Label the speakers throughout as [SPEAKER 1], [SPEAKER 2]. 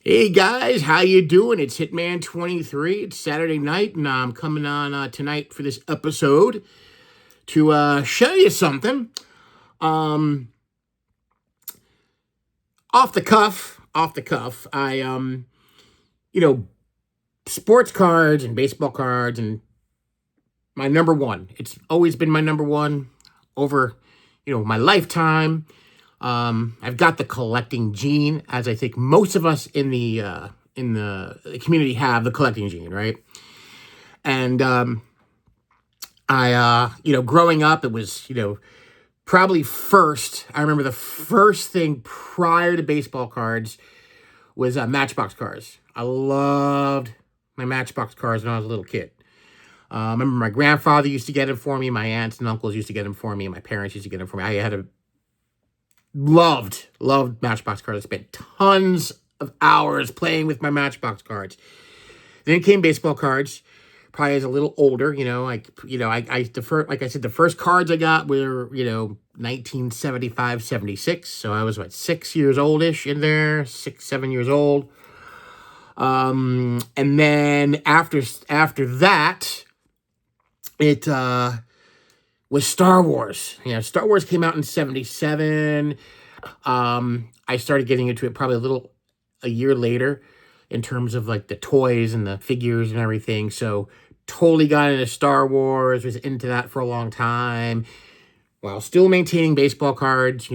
[SPEAKER 1] Hey guys, how you doing? It's Hitman 23. It's Saturday night, and I'm coming on tonight for this episode to show you something. Um, off the cuff. You know, sports cards and baseball cards, and my number one. It's always been my number one over, my lifetime. I've got the collecting gene, as I think most of us in the community have the collecting gene, right? And growing up, it was, probably first. I remember the first thing prior to baseball cards was Matchbox cards. I loved my Matchbox cards when I was a little kid. I remember my grandfather used to get them for me. My aunts and uncles used to get them for me. My parents used to get them for me. I had a loved Matchbox cards. I spent tons of hours playing with my Matchbox cards. Then came baseball cards. Probably as a little older, like I said, the first cards I got were, 1975, 76. So I was, 6 years oldish in there, 6, 7 years old. And then after that, it was Star Wars. Star Wars came out in 77. I started getting into it probably a year later in terms of like the toys and the figures and everything. So totally got into Star Wars, was into that for a long time while still maintaining baseball cards,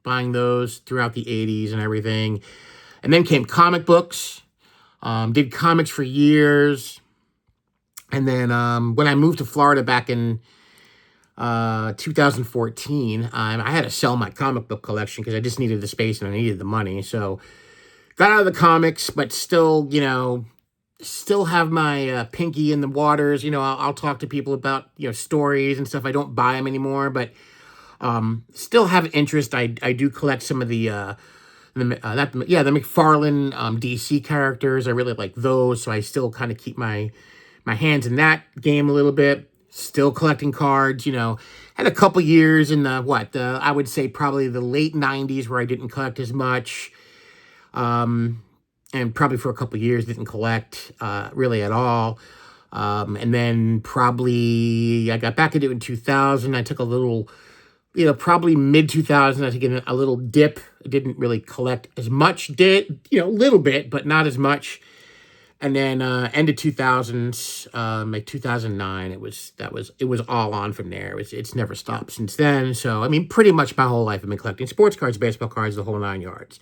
[SPEAKER 1] buying those throughout the 80s and everything. And then came comic books, did comics for years. And then when I moved to Florida back in 2014, I had to sell my comic book collection because I just needed the space and I needed the money. So got out of the comics, but still have my pinky in the waters. I'll talk to people about, stories and stuff. I don't buy them anymore, but still have interest. I do collect some of the McFarlane DC characters. I really like those, so I still kind of keep my hands in that game a little bit. Still collecting cards. Had a couple years in I would say probably the late 90s where I didn't collect as much. And probably for a couple years didn't collect really at all. And then probably I got back into it in 2000. I took a little, probably mid 2000. I took a little dip. I didn't really collect as much. Did a little bit, but not as much. And then end of 2000s, like 2009, it was all on from there. It's never stopped since then. So I mean, pretty much my whole life I've been collecting sports cards, baseball cards, the whole nine yards.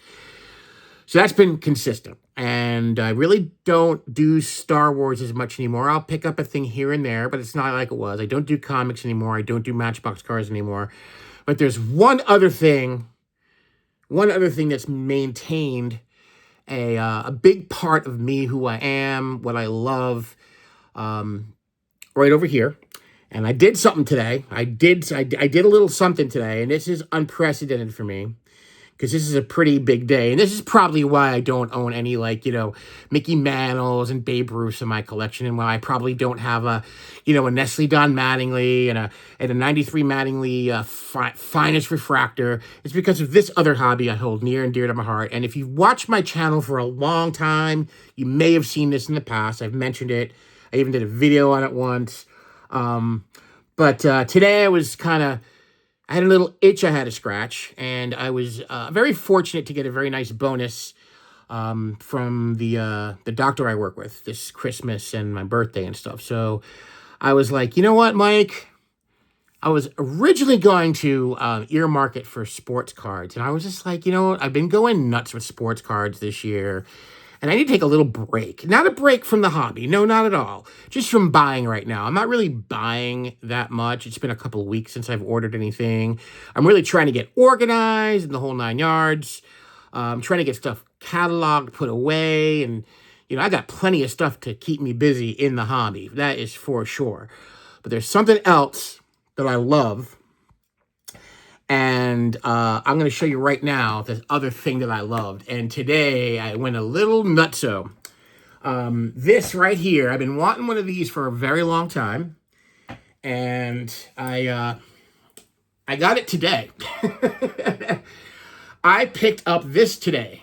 [SPEAKER 1] So that's been consistent. And I really don't do Star Wars as much anymore. I'll pick up a thing here and there, but it's not like it was. I don't do comics anymore. I don't do Matchbox cards anymore. But there's one other thing that's maintained a big part of me, who I am, what I love, right over here. And I did something today. I did a little something today, and this is unprecedented for me, because this is a pretty big day. And this is probably why I don't own any, Mickey Mantles and Babe Ruths in my collection, and why I probably don't have a Nestle Don Mattingly and a 93 Mattingly finest refractor. It's because of this other hobby I hold near and dear to my heart. And if you've watched my channel for a long time, you may have seen this in the past. I've mentioned it. I even did a video on it once. But today I had a little itch I had to scratch, and I was very fortunate to get a very nice bonus from the doctor I work with this Christmas and my birthday and stuff. So I was like, you know what, Mike? I was originally going to earmark it for sports cards, and I was just like, I've been going nuts with sports cards this year, and I need to take a little break. Not a break from the hobby. No, not at all. Just from buying right now. I'm not really buying that much. It's been a couple of weeks since I've ordered anything. I'm really trying to get organized in the whole nine yards. I'm trying to get stuff cataloged, put away, and, I got plenty of stuff to keep me busy in the hobby. That is for sure. But there's something else that I love, and I'm going to show you right now this other thing that I loved. And today I went a little nutso. This right here, I've been wanting one of these for a very long time, and I got it today. I picked up this today.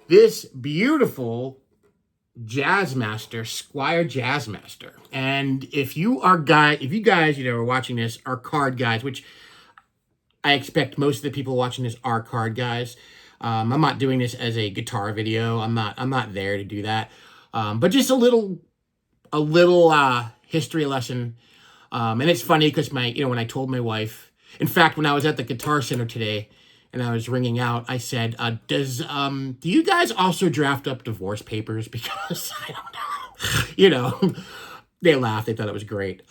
[SPEAKER 1] this beautiful Jazzmaster, Squire Jazzmaster. And if you guys, are watching this, are card guys, which I expect most of the people watching this are card guys. I'm not doing this as a guitar video. I'm not there to do that. But just a little history lesson. And it's funny because when I told my wife, in fact, when I was at the Guitar Center today and I was ringing out, I said, do you guys also draft up divorce papers? Because I don't know, they laughed. They thought it was great.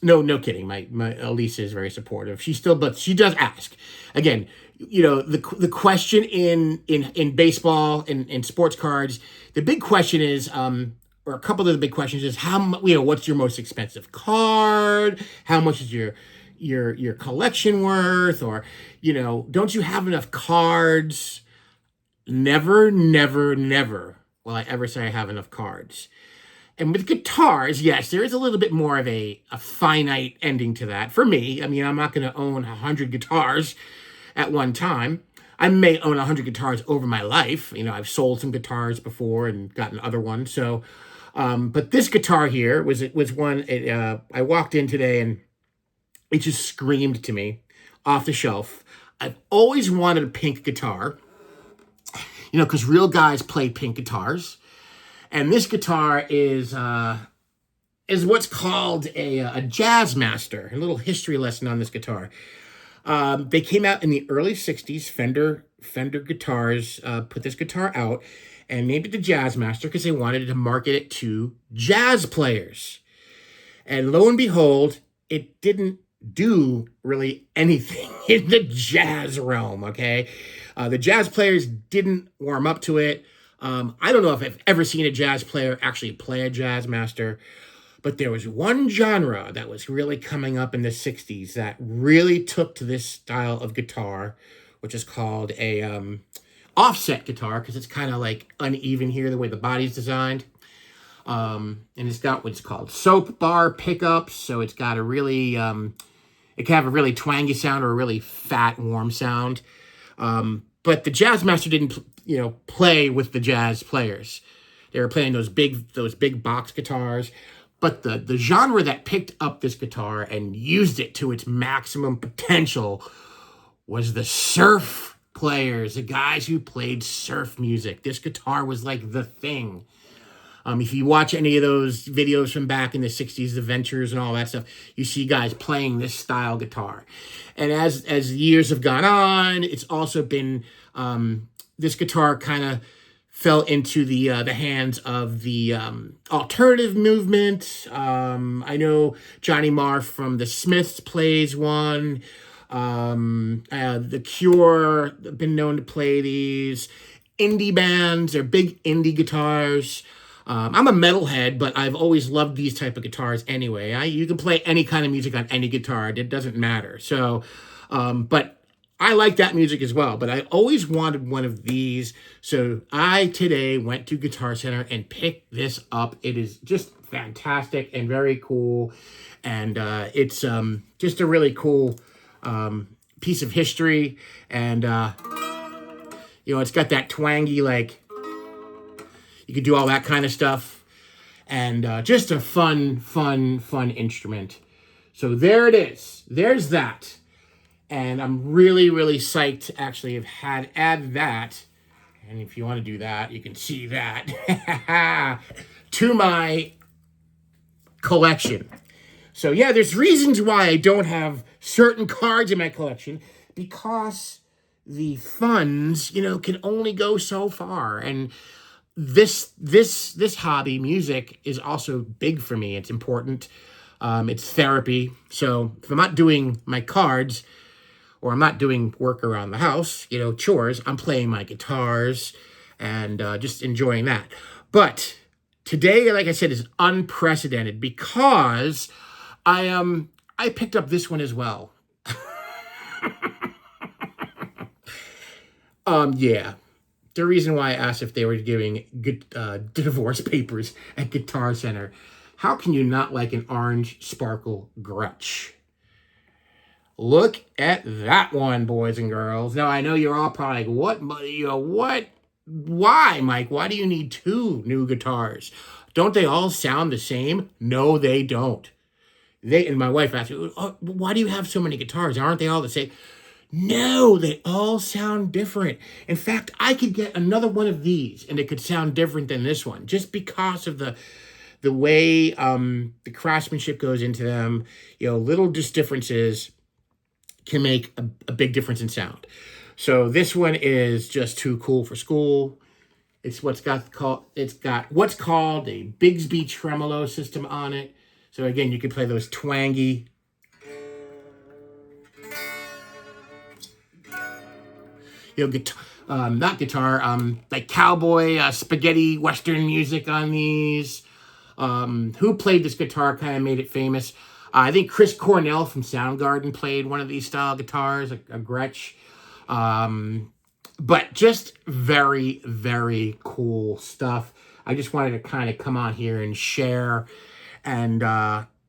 [SPEAKER 1] No kidding. My Elisa is very supportive. But she does ask. Again, the question in baseball, in sports cards, the big question is, or a couple of the big questions is what's your most expensive card? How much is your collection worth? Or, don't you have enough cards? Never will I ever say I have enough cards. And with guitars, yes, there is a little bit more of a finite ending to that. For me, I'm not going to own 100 guitars at one time. I may own 100 guitars over my life. I've sold some guitars before and gotten other ones. So, but this guitar here was one, I walked in today and it just screamed to me off the shelf. I've always wanted a pink guitar, because real guys play pink guitars. And this guitar is what's called a Jazzmaster. A little history lesson on this guitar. They came out in the early 60s. Fender Guitars put this guitar out and named it the Jazzmaster because they wanted to market it to jazz players. And lo and behold, it didn't do really anything in the jazz realm, okay? The jazz players didn't warm up to it. I don't know if I've ever seen a jazz player actually play a Jazzmaster, but there was one genre that was really coming up in the 60s that really took to this style of guitar, which is called a offset guitar, because it's kind of like uneven here, the way the body's designed. And it's got what's called soap bar pickups, so it's got a really, it can have a really twangy sound or a really fat, warm sound. But the Jazzmaster didn't play with the jazz players. They were playing those big box guitars. But the genre that picked up this guitar and used it to its maximum potential was the surf players, the guys who played surf music. This guitar was like the thing. If you watch any of those videos from back in the 60s, the Ventures and all that stuff, you see guys playing this style guitar. And as years have gone on, it's also been, this guitar kind of fell into the hands of the alternative movement. I know Johnny Marr from the Smiths plays one. The Cure have been known to play these. Indie bands, they're big indie guitars. I'm a metalhead, but I've always loved these type of guitars anyway. You can play any kind of music on any guitar. It doesn't matter. So, but I like that music as well. But I always wanted one of these. So I today went to Guitar Center and picked this up. It is just fantastic and very cool. And it's just a really cool piece of history. And, it's got that twangy, like, you could do all that kind of stuff. And just a fun instrument. So there it is. There's that. And I'm really, really psyched to actually have add that. And if you want to do that, you can see that to my collection. So yeah, there's reasons why I don't have certain cards in my collection, because the funds, can only go so far. And this hobby, music, is also big for me. It's important. It's therapy. So if I'm not doing my cards, or I'm not doing work around the house, chores, I'm playing my guitars and just enjoying that. But today, like I said, is unprecedented because I picked up this one as well. Yeah. The reason why I asked if they were giving good divorce papers at Guitar Center. How can you not like an orange sparkle Gretsch? Look at that one, boys and girls. Now, I know you're all probably like, what? Why, Mike? Why do you need two new guitars? Don't they all sound the same? No, they don't. And my wife asked me, oh, why do you have so many guitars? Aren't they all the same? No, they all sound different. In fact, I could get another one of these and it could sound different than this one just because of the way the craftsmanship goes into them. Little just differences can make a big difference in sound. So this one is just too cool for school. It's got what's called a Bigsby tremolo system on it. So again, you can play those twangy, not guitar, like cowboy, spaghetti western music on these. Who played this guitar kind of made it famous. I think Chris Cornell from Soundgarden played one of these style guitars, a Gretsch. But just very, very cool stuff. I just wanted to kind of come on here and share and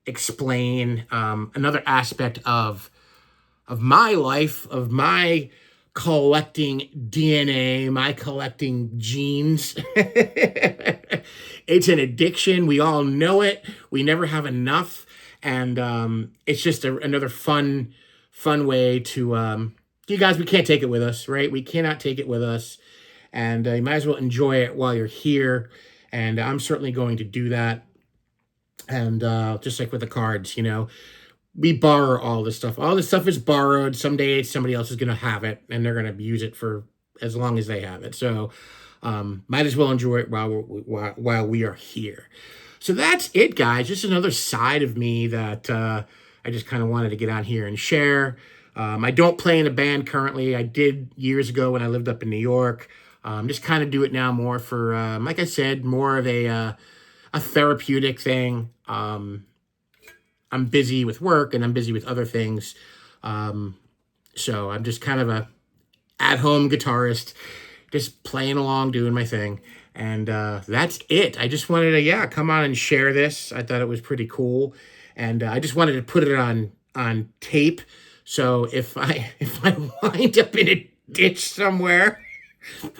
[SPEAKER 1] explain another aspect of my life, of my collecting DNA, my collecting genes. It's an addiction. We all know it. We never have enough. And it's just another fun way to... you guys, we can't take it with us, right? We cannot take it with us. And you might as well enjoy it while you're here. And I'm certainly going to do that. And just like with the cards, we borrow all this stuff. All this stuff is borrowed. Someday somebody else is going to have it, and they're going to use it for as long as they have it. So might as well enjoy it while we are here. So that's it, guys. Just another side of me that I just kind of wanted to get on here and share. I don't play in a band currently. I did years ago when I lived up in New York. Just kind of do it now more for, like I said, more of a therapeutic thing. I'm busy with work and I'm busy with other things. So I'm just kind of a at-home guitarist, just playing along, doing my thing. And that's it. I just wanted to, come on and share this. I thought it was pretty cool. And I just wanted to put it on tape. So if I wind up in a ditch somewhere,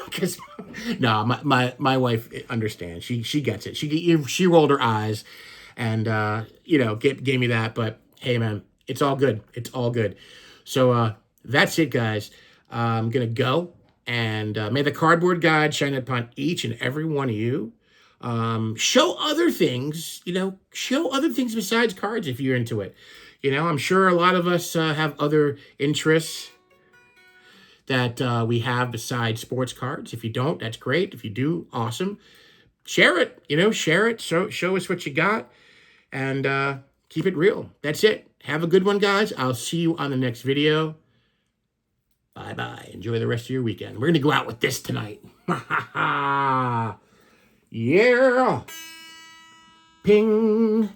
[SPEAKER 1] because no, my wife understands. She gets it. She rolled her eyes, and gave me that. But hey, man, it's all good. It's all good. So that's it, guys. I'm gonna go, and may the cardboard God shine upon each and every one of you. Show other things. Show other things besides cards if you're into it. I'm sure a lot of us have other interests that we have besides sports cards. If you don't, that's great. If you do, awesome. Share it, share it. Show us what you got and keep it real. That's it. Have a good one, guys. I'll see you on the next video. Bye-bye. Enjoy the rest of your weekend. We're going to go out with this tonight. Yeah. Ping.